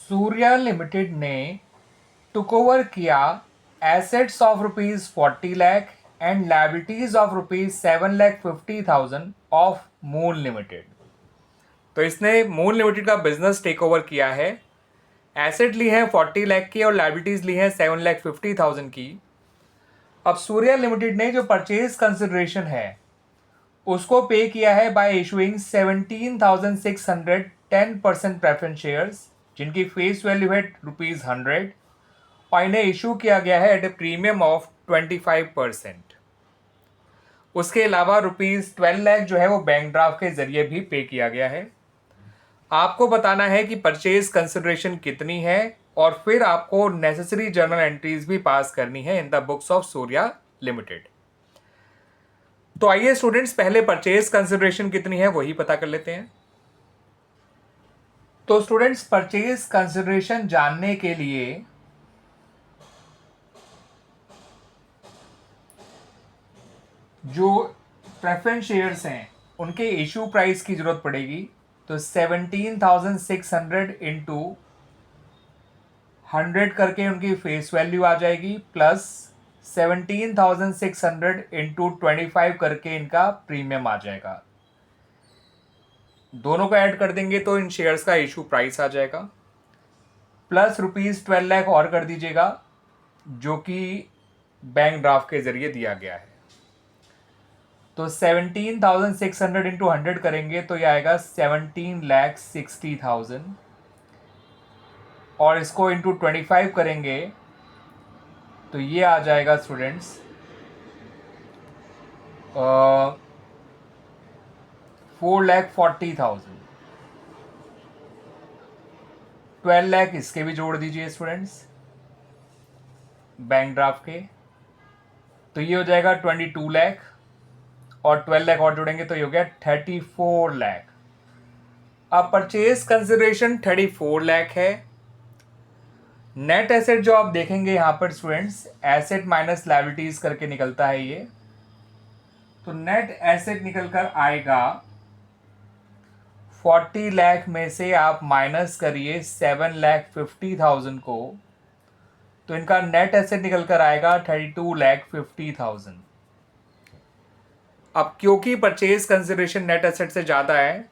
Surya limited ने took over किया assets of ₹40 lakh and liabilities of ₹7,50,000 of moon limited. तो इसने मून लिमिटेड का बिजनेस टेक ओवर किया है। एसेट ली है 40 लाख की और लायबिलिटीज ली है 7,50,000 की। अब सूर्या लिमिटेड ने जो परचेज कंसिडरेशन है उसको पे किया है बाय इशूइंग 17,600 10% प्रेफरेंस शेयर्स, जिनकी फेस वैल्यू है ₹100 और इन्हें इशू किया गया है एट ए प्रीमियम ऑफ 25%। उसके अलावा ₹12 लाख जो है वो बैंक ड्राफ्ट के जरिए भी पे किया गया है। आपको बताना है कि परचेज कंसिडरेशन कितनी है और फिर आपको नेसेसरी जर्नल एंट्रीज भी पास करनी है in the books of Surya limited. तो आइए स्टूडेंट्स, पहले परचेज कंसिडरेशन कितनी है वही पता कर लेते हैं। तो स्टूडेंट्स, परचेज कंसिडरेशन जानने के लिए जो प्रेफरेंस शेयर्स हैं उनके इशू प्राइस की जरूरत पड़ेगी। तो 17,600 इंटू 100 करके उनकी फेस वैल्यू आ जाएगी, प्लस 17,600 इंटू 25 करके इनका प्रीमियम आ जाएगा। दोनों को ऐड कर देंगे तो इन शेयर्स का इशू प्राइस आ जाएगा, प्लस ₹12 लाख और कर दीजिएगा जो कि बैंक ड्राफ्ट के जरिए दिया गया है। तो 17,600 इंटू 100 करेंगे तो यह आएगा 17,60,000 और इसको इंटू 25 करेंगे तो ये आ जाएगा स्टूडेंट्स 4,40,000। 12 लाख इसके भी जोड़ दीजिए स्टूडेंट्स बैंक ड्राफ्ट के, तो ये हो जाएगा 22 लाख और 12 लाख और जोड़ेंगे तो ये हो गया 34 लाख। अब परचेज कंसिडरेशन 34 लाख है। नेट एसेट जो आप देखेंगे यहाँ पर स्टूडेंट्स, एसेट माइनस लायबिलिटीज करके निकलता है ये। तो नेट एसेट निकल कर आएगा 40 लाख में से आप माइनस करिए 7,50,000 को, तो इनका नेट एसेट निकल कर आएगा 32,50,000। अब क्योंकि परचेज कंसिडरेशन नेट एसेट से ज़्यादा है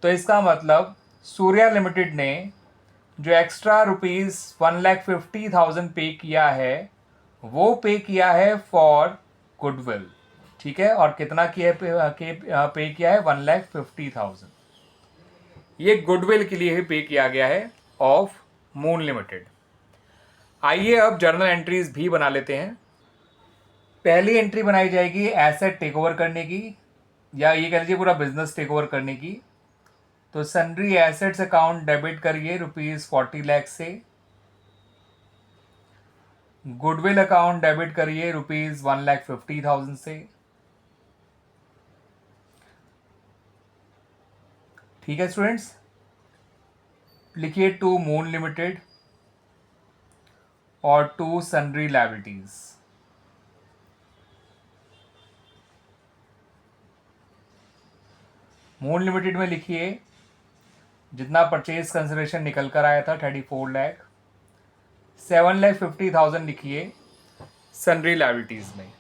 तो इसका मतलब सूर्या लिमिटेड ने जो एक्स्ट्रा ₹1,50,000 पे किया है वो पे किया है फॉर गुडविल। ठीक है, और कितना किया पे किया है 1,50,000। ये गुडविल के लिए ही पे किया गया है ऑफ मून लिमिटेड। आइए अब जर्नल एंट्रीज भी बना लेते हैं। पहली एंट्री बनाई जाएगी एसेट टेक ओवर करने की, या ये कह लीजिए पूरा बिजनेस टेक ओवर करने की। तो सन्ड्री एसेट्स अकाउंट डेबिट करिए ₹40 लाख से, गुडविल अकाउंट डेबिट करिए ₹1,50,000 से। ठीक है स्टूडेंट्स, लिखिए टू मून लिमिटेड और to sundry liabilities. Moon Limited में लिखिए जितना परचेज कंसिडरेशन निकल कर आया था 34 लाख, 7,50,000 लिखिए सन्ड्री लायबिलिटीज में।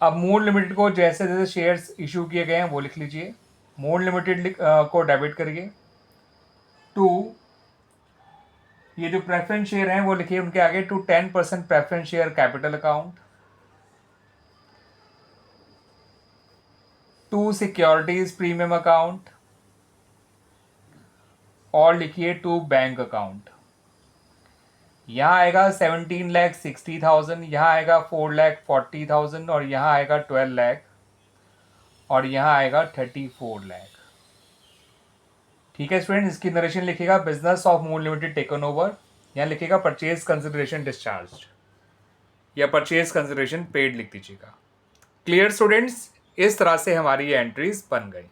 अब मून लिमिटेड को जैसे जैसे शेयर्स इशू किए गए हैं वो लिख लीजिए। मून लिमिटेड को डेबिट करिए टू, ये जो प्रेफरेंस शेयर हैं वो लिखिए उनके आगे to 10% preference share capital account, to securities premium account और लिखिए टू बैंक अकाउंट। यहाँ आएगा 17,60,000, यहाँ आएगा 4,40,000 और यहाँ आएगा 12 लाख और यहाँ आएगा 34 लाख। ठीक है स्टूडेंट, इसकी नरेशन लिखिएगा business of moon limited taken over, यहाँ लिखिएगा परचेज कंसिडरेशन डिस्चार्ज या परचेज कंसिडरेशन पेड लिख दीजिएगा। क्लियर स्टूडेंट्स, इस तरह से हमारी ये एंट्रीज बन गई।